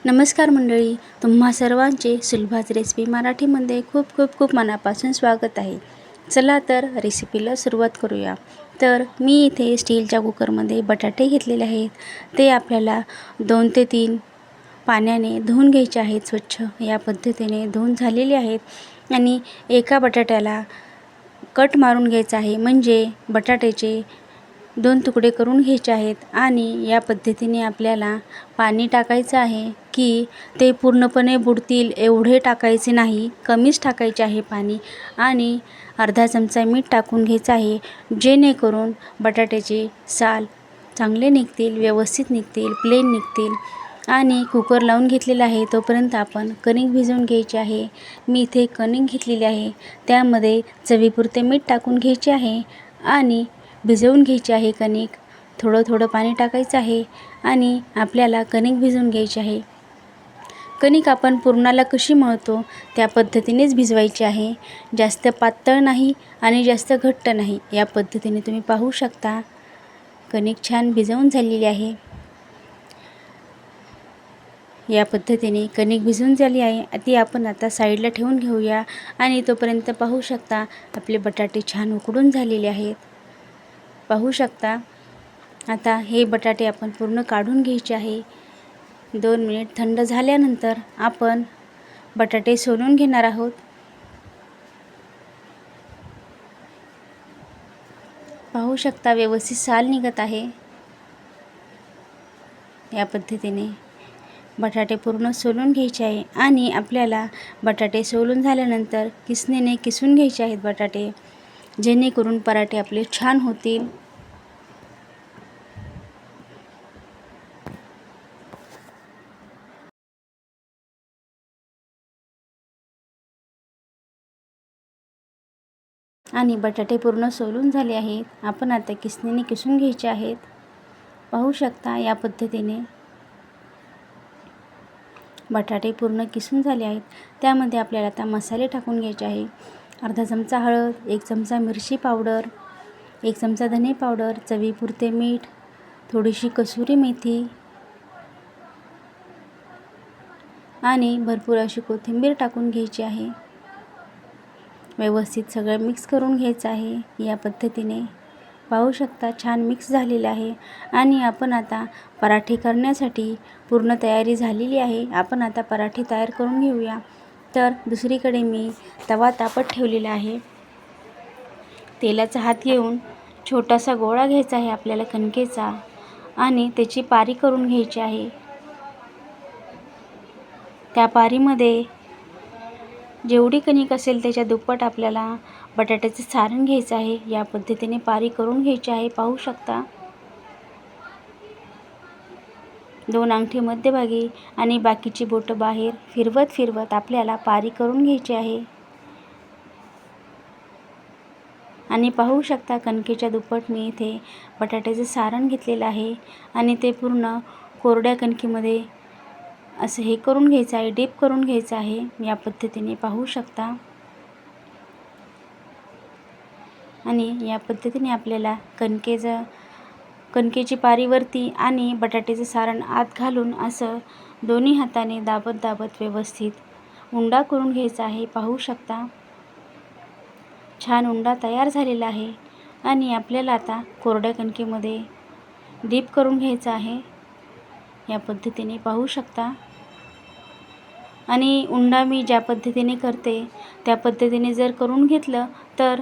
नमस्कार मंडळी, तुम्हा सर्वांचे सुलभाच रेसिपी मराठीमध्ये खूप खूप खूप मनापासून स्वागत आहे. चला तर रेसिपीला सुरुवात करूया. तर मी इथे स्टीलच्या कुकरमध्ये बटाटे घेतलेले आहेत. ते आपल्याला 2 ते 3 पाण्याने धुवून घ्यायचे आहेत. स्वच्छ या पद्धतीने धुवून झालेले आहेत आणि एका बटाट्याला कट मारून घ्यायचा आहे, म्हणजे बटाट्याचे 2 तुकडे करून घ्यायचे आहेत. आणि या पद्धतीने आपल्याला पाणी टाकायचं आहे की ते पूर्णपणे बुडतील एवढे टाकायचे नाही, कमीच टाकायचे आहे पाणी. आणि अर्धा चमचा मीठ टाकून घ्यायचं आहे, जेणेकरून बटाट्याचे साल चांगले निघतील, व्यवस्थित निघतील, प्लेन निघतील. आणि कुकर लावून घेतलेला आहे. तोपर्यंत आपण कणिक भिजवून घ्यायची आहे. मी इथे कणिक घेतलेली आहे, त्यामध्ये चवीपुरते मीठ टाकून घ्यायचे आहे आणि भिजवून घ्यायची आहे कणिक. थोडं थोडं पाणी टाकायचं आहे आणि आपल्याला कणिक भिजवून घ्यायची आहे. कणिक आपण पुरणाला कशी मळतो त्या पद्धतीनेच भिजवायची आहे. जास्त पातळ नाही आणि जास्त घट्ट नाही. या पद्धतीने तुम्ही पाहू शकता कणिक छान भिजवून झालेली आहे. या पद्धतीने कणिक भिजवून झाली आहे. ती आपण आता साईडला ठेवून घेऊया. आणि तोपर्यंत पाहू शकता आपले बटाटे छान उकडून झालेले आहेत. पाहू शकता. आता हे बटाटे आपण पूर्ण काढून घ्यायचे आहे. 2 मिनिट थंड झाल्यानंतर आपण बटाटे सोलून घेणार आहोत. पाहू शकता व्यवस्थित साल निघत आहे. या पद्धतीने बटाटे पूर्ण सोलून घ्यायचे आहे. आणि आपल्याला बटाटे सोलून झाल्यानंतर किसणीने किसून घ्यायचे आहेत बटाटे, जेणेकरून पराठे आपले छान होतील. आणि बटाटे पूर्ण सोलून झाले आहेत. आपण आता किसणीने किसून घ्यायचे आहेत. पाहू शकता या पद्धतीने बटाटे पूर्ण किसून झाले आहेत. त्यामध्ये आपल्याला आता मसाले टाकून घ्यायचे आहे. अर्धा चमचा हळद, 1 चमचा मिरची पावडर, 1 चमचा धने पावडर, चवीपुरते मीठ, थोडीशी कसुरी मेथी आणि भरपूर अशी कोथिंबीर टाकून घ्यायची आहे. व्यवस्थित सगळं मिक्स करून घ्यायचं आहे. या पद्धतीने पाहू शकता छान मिक्स झालेलं आहे. आणि आपण आता पराठे करण्यासाठी पूर्ण तयारी झालेली आहे. आपण आता पराठे तयार करून घेऊया. तर दुसरीकडे मी तवा तापत ठेवलेला आहे. तेलाचा हात घेऊन छोटासा गोळा घ्यायचा आहे आपल्याला कणकेचा आणि त्याची पारी करून घ्यायची आहे. त्या पारीमध्ये जेवढी कणिक असेल त्याच्या दुप्पट आपल्याला बटाट्याचे सारण घ्यायचं आहे. या पद्धतीने पारी करून घ्यायची आहे. पाहू शकता 2 अंगठी मध्यभागी आणि बाकीची बोटं बाहेर फिरवत फिरवत आपल्याला पारी करून घ्यायची आहे. आणि पाहू शकता कणकेच्या दुप्पट मी इथे बटाट्याचे सारण घेतलेलं आहे. आणि ते पूर्ण कोरड्या कणकीमध्ये असं हे करून घ्यायचं आहे, डीप करून घ्यायचं आहे. या पद्धतीने पाहू शकता. आणि या पद्धतीने आपल्याला कणकेची पारीवरती आणि बटाट्याचे सारण आत घालून असं दोन्ही हाताने दाबत दाबत व्यवस्थित उंडा करून घ्यायचा आहे. पाहू शकता छान उंडा तयार झालेला आहे. आणि आपल्याला आता कोरड्या कणकेमध्ये डीप करून घ्यायचं आहे. या पद्धतीने पाहू शकता. आणि उंडा मी ज्या पद्धतीने करते त्या पद्धतीने जर करून घेतलं तर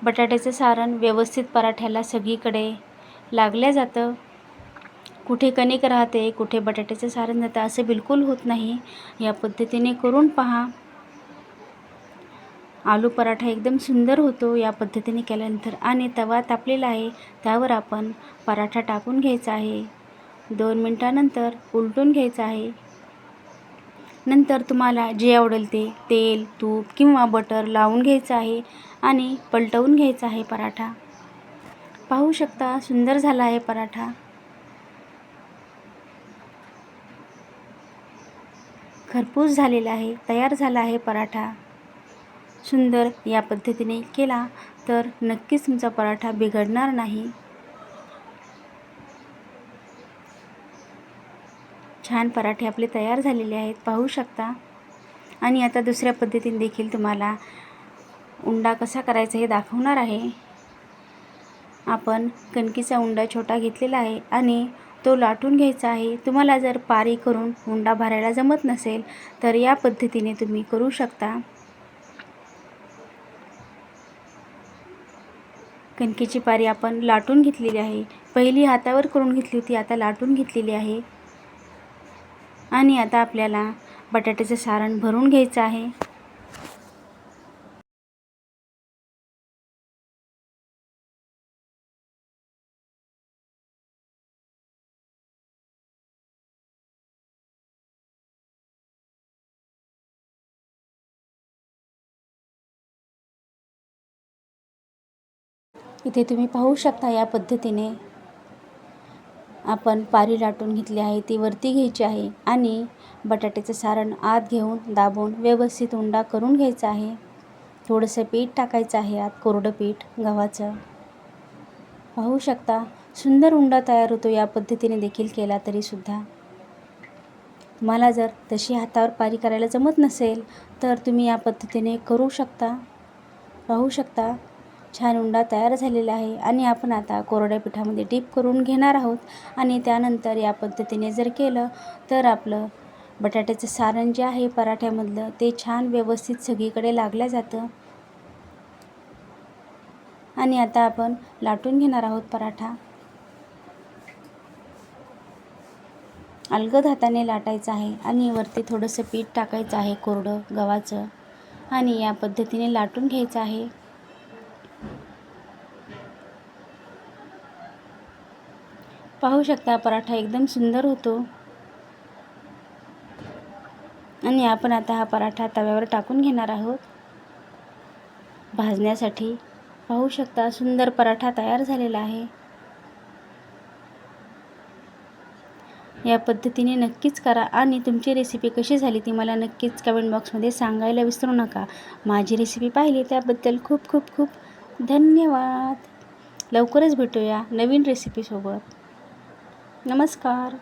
बटाट्याचं सारण व्यवस्थित पराठ्याला सगळीकडे लागल्या जातं. कुठे कणिक राहते, कुठे बटाट्याचं सारण जातं, असं बिलकुल होत नाही. या पद्धतीने करून पहा. आलू पराठा एकदम सुंदर होतो या पद्धतीने केल्यानंतर. आणि तवा तापलेला आहे, त्यावर आपण पराठा टाकून घ्यायचा आहे. 2 मिनिटानंतर उलटून घ्यायचं आहे. नंतर तुम्हाला जे आवडेल ते तेल, तूप किंवा बटर लावून घ्यायचं आहे आणि पलटवून घ्यायचा आहे पराठा. पाहू शकता सुंदर झाला आहे पराठा. खरपूस झालेला आहे, तयार झाला आहे पराठा. सुंदर या पद्धतीने केला तर नक्कीच तुमचा पराठा बिघडणार नाही. छान पराठे आपले तयार झालेले आहेत, पाहू शकता. आणि आता दुसऱ्या पद्धतीने देखील तुम्हाला उंडा कसा करायचा हे दाखवणार आहे. आपण कणकीचा उंडा छोटा घेतलेला आहे आणि तो लाटून घ्यायचा आहे. तुम्हाला जर पारी करून उंडा भरायला जमत नसेल तर या पद्धतीने तुम्ही करू शकता. कणकेची पारी आपण लाटून घेतलेली आहे. पहिली हातावर करून घेतली होती, आता लाटून घेतलेली आहे. आणि आता आपल्याला बटाट्याचं सारण भरून घ्यायचं आहे. इथे तुम्ही पाहू शकता या पद्धतीने आपण पारी लाटून घेतली आहे, ती वरती घ्यायची आहे आणि बटाट्याचं सारण आत घेऊन दाबून व्यवस्थित उंडा करून घ्यायचा आहे. थोडंसं पीठ टाकायचं आहे आत, कोरडं पीठ गव्हाचं. पाहू शकता सुंदर उंडा तयार होतो. या पद्धतीने देखील केला तरीसुद्धा. तुम्हाला जर तशी हातावर पारी करायला जमत नसेल तर तुम्ही या पद्धतीने करू शकता. पाहू शकता छान उंडा तयार झालेला आहे आणि आपण आता कोरड्या पिठामध्ये डीप करून घेणार आहोत. आणि त्यानंतर या पद्धतीने जर केलं तर आपलं बटाट्याचं सारण जे आहे पराठ्यामधलं ते छान व्यवस्थित सगळीकडे लागलं जातं. आणि आता आपण लाटून घेणार आहोत पराठा. अलगद हाताने लाटायचं आहे आणि वरती थोडंसं पीठ टाकायचं आहे कोरडं गव्हाचं आणि या पद्धतीने लाटून घ्यायचं आहे. पाहू शकता पराठा एकदम सुंदर होतो. आणि आपण आता हा पराठा तव्यावर टाकून घेणार आहोत भाजण्यासाठी. पाहू शकता सुंदर पराठा तयार झालेला आहे. या पद्धतीने नक्कीच करा आणि तुमची रेसिपी कशी झाली ती मला नक्कीच कमेंट बॉक्समध्ये सांगायला विसरू नका. माझी रेसिपी पाहिली त्याबद्दल खूप खूप खूप धन्यवाद. लवकरच भेटूया नवीन रेसिपीसोबत. नमस्कार.